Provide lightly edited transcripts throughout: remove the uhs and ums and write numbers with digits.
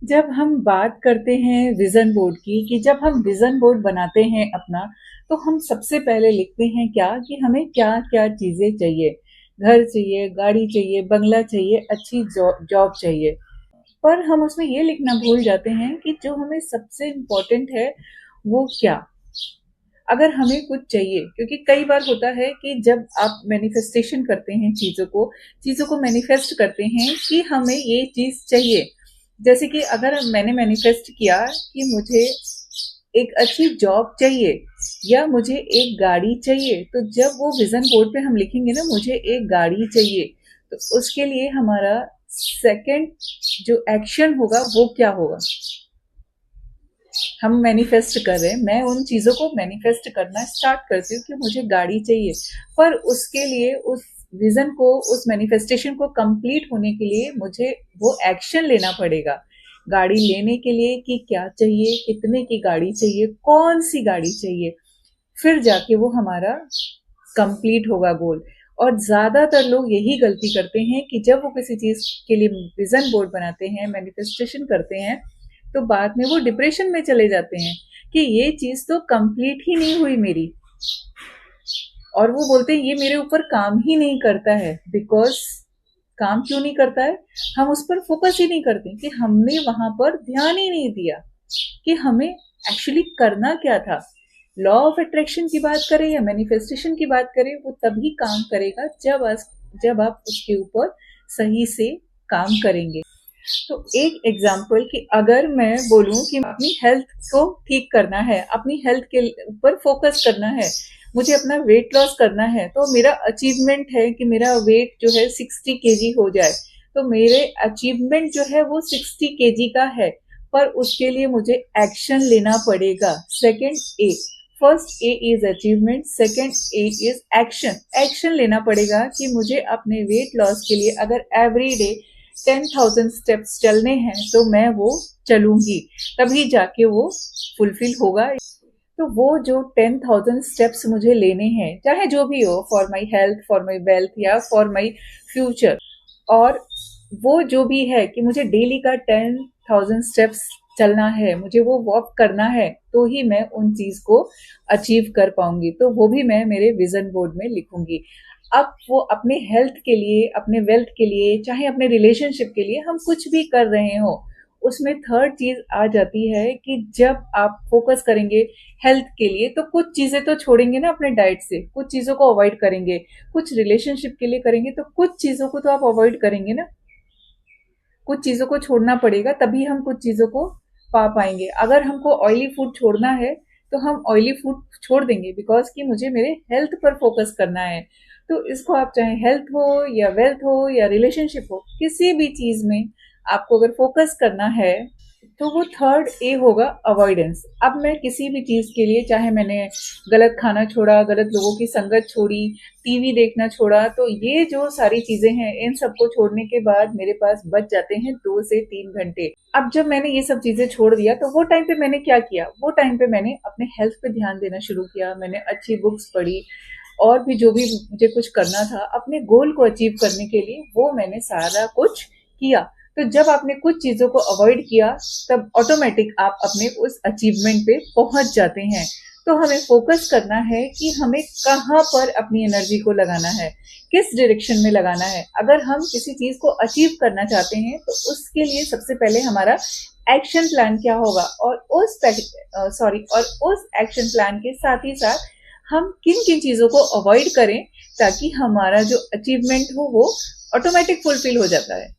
जब हम बात करते हैं विजन बोर्ड की कि जब हम विजन बोर्ड बनाते हैं अपना, तो हम सबसे पहले लिखते हैं क्या कि हमें क्या क्या चीजें चाहिए। घर चाहिए, गाड़ी चाहिए, बंगला चाहिए, अच्छी जॉब चाहिए। पर हम उसमें ये लिखना भूल जाते हैं कि जो हमें सबसे इम्पोर्टेंट है वो क्या। अगर हमें कुछ चाहिए, क्योंकि कई बार होता है कि जब आप मैनिफेस्टेशन करते हैं चीजों को मैनिफेस्ट करते हैं कि हमें ये चीज चाहिए। जैसे कि अगर मैंने मैनिफेस्ट किया कि मुझे एक अच्छी जॉब चाहिए या मुझे एक गाड़ी चाहिए, तो जब वो विजन बोर्ड पे हम लिखेंगे ना मुझे एक गाड़ी चाहिए, तो उसके लिए हमारा सेकंड जो एक्शन होगा वो क्या होगा। हम मैनिफेस्ट कर रहे हैं, मैं उन चीजों को मैनिफेस्ट करना स्टार्ट करती हूँ कि मुझे गाड़ी चाहिए। पर उसके लिए उस विजन को, उस मैनिफेस्टेशन को कंप्लीट होने के लिए मुझे वो एक्शन लेना पड़ेगा। गाड़ी लेने के लिए कि क्या चाहिए, कितने की गाड़ी चाहिए, कौन सी गाड़ी चाहिए, फिर जाके वो हमारा कंप्लीट होगा गोल। और ज्यादातर लोग यही गलती करते हैं कि जब वो किसी चीज के लिए विजन बोर्ड बनाते हैं, मैनिफेस्टेशन करते हैं, तो बाद में वो डिप्रेशन में चले जाते हैं कि ये चीज तो कंप्लीट ही नहीं हुई मेरी। और वो बोलते हैं ये मेरे ऊपर काम ही नहीं करता है। बिकॉज काम क्यों नहीं करता है? हम उस पर फोकस ही नहीं करते कि हमने वहां पर ध्यान ही नहीं दिया कि हमें एक्चुअली करना क्या था। लॉ ऑफ अट्रैक्शन की बात करें या मैनिफेस्टेशन की बात करें, वो तभी काम करेगा जब आप उसके ऊपर सही से काम करेंगे। तो एक एग्जाम्पल कि अगर मैं बोलूं कि अपनी हेल्थ को ठीक करना है, अपनी हेल्थ के ऊपर फोकस करना है, मुझे अपना वेट लॉस करना है, तो मेरा अचीवमेंट है कि मेरा वेट जो है 60 kg हो जाए। तो मेरे अचीवमेंट जो है वो 60 kg का है। पर उसके लिए मुझे एक्शन लेना पड़ेगा। Second A, first A is achievement, second A is action. Action लेना पड़ेगा कि मुझे अपने वेट लॉस के लिए अगर एवरी डे 10,000 स्टेप्स चलने हैं तो मैं वो चलूंगी, तभी जाके वो फुलफिल होगा। तो वो जो 10,000 स्टेप्स मुझे लेने हैं, चाहे जो भी हो, for my health, for my wealth या फॉर माई फ्यूचर, और वो जो भी है कि मुझे डेली का 10,000 स्टेप्स चलना है, मुझे वो वॉक करना है, तो ही मैं उन चीज को अचीव कर पाऊंगी। तो वो भी मैं मेरे विजन बोर्ड में लिखूंगी। अब वो अपने हेल्थ के लिए, अपने वेल्थ के लिए, चाहे अपने रिलेशनशिप के लिए हम कुछ भी कर रहे हो, उसमें थर्ड चीज आ जाती है कि जब आप फोकस करेंगे हेल्थ के लिए, तो कुछ चीजें तो छोड़ेंगे ना अपने डाइट से, कुछ चीजों को अवॉइड करेंगे। कुछ रिलेशनशिप के लिए करेंगे तो कुछ चीजों को तो आप अवॉइड करेंगे ना। कुछ चीजों को छोड़ना पड़ेगा, तभी हम कुछ चीजों को पा पाएंगे। अगर हमको ऑयली फूड छोड़ना है तो हम ऑयली फूड छोड़ देंगे, बिकॉज कि मुझे मेरे हेल्थ पर फोकस करना है। तो इसको आप चाहे हेल्थ हो या वेल्थ हो या रिलेशनशिप हो, किसी भी चीज में आपको अगर फोकस करना है, तो वो थर्ड ए होगा अवॉइडेंस। अब मैं किसी भी चीज के लिए, चाहे मैंने गलत खाना छोड़ा, गलत लोगों की संगत छोड़ी, टीवी देखना छोड़ा, तो ये जो सारी चीजें हैं, इन सबको छोड़ने के बाद मेरे पास बच जाते हैं 2 से 3 घंटे। अब जब मैंने ये सब चीजें छोड़ दिया, तो वो टाइम पे मैंने क्या किया, वो टाइम पे मैंने अपने हेल्थ पे ध्यान देना शुरू किया। मैंने अच्छी बुक्स पढ़ी, और भी जो भी मुझे कुछ करना था अपने गोल को अचीव करने के लिए, वो मैंने सारा कुछ किया। तो जब आपने कुछ चीजों को अवॉइड किया, तब ऑटोमेटिक आप अपने उस अचीवमेंट पे पहुंच जाते हैं। तो हमें फोकस करना है कि हमें कहाँ पर अपनी एनर्जी को लगाना है, किस डायरेक्शन में लगाना है। अगर हम किसी चीज को अचीव करना चाहते हैं, तो उसके लिए सबसे पहले हमारा एक्शन प्लान क्या होगा, और उस एक्शन प्लान के साथ ही साथ हम किन किन चीजों को अवॉइड करें, ताकि हमारा जो अचीवमेंट हो वो ऑटोमेटिक फुलफिल हो जाता है।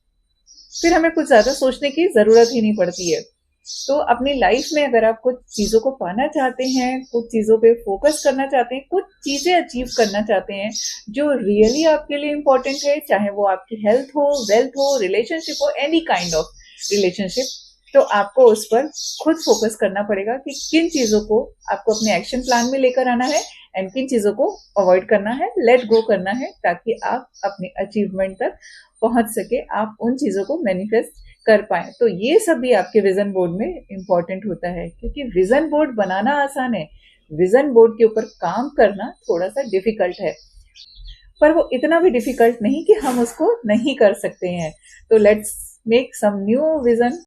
फिर हमें कुछ ज्यादा सोचने की जरूरत ही नहीं पड़ती है। तो अपनी लाइफ में अगर आप कुछ चीजों को पाना चाहते हैं, कुछ चीजों पे फोकस करना चाहते हैं, कुछ चीजें अचीव करना चाहते हैं जो रियली आपके लिए इंपॉर्टेंट है, चाहे वो आपकी हेल्थ हो, वेल्थ हो, रिलेशनशिप हो, एनी काइंड ऑफ रिलेशनशिप, तो आपको उस पर खुद फोकस करना पड़ेगा कि किन चीजों को आपको अपने एक्शन प्लान में लेकर आना है एंड किन चीजों को अवॉइड करना है, लेट गो करना है, ताकि आप अपने अचीवमेंट तक पहुंच सके, आप उन चीजों को मैनिफेस्ट कर पाए। तो ये सब भी आपके विजन बोर्ड में इंपॉर्टेंट होता है, क्योंकि विजन बोर्ड बनाना आसान है, विजन बोर्ड के ऊपर काम करना थोड़ा सा डिफिकल्ट है। पर वो इतना भी डिफिकल्ट नहीं कि हम उसको नहीं कर सकते हैं। तो let's make some new vision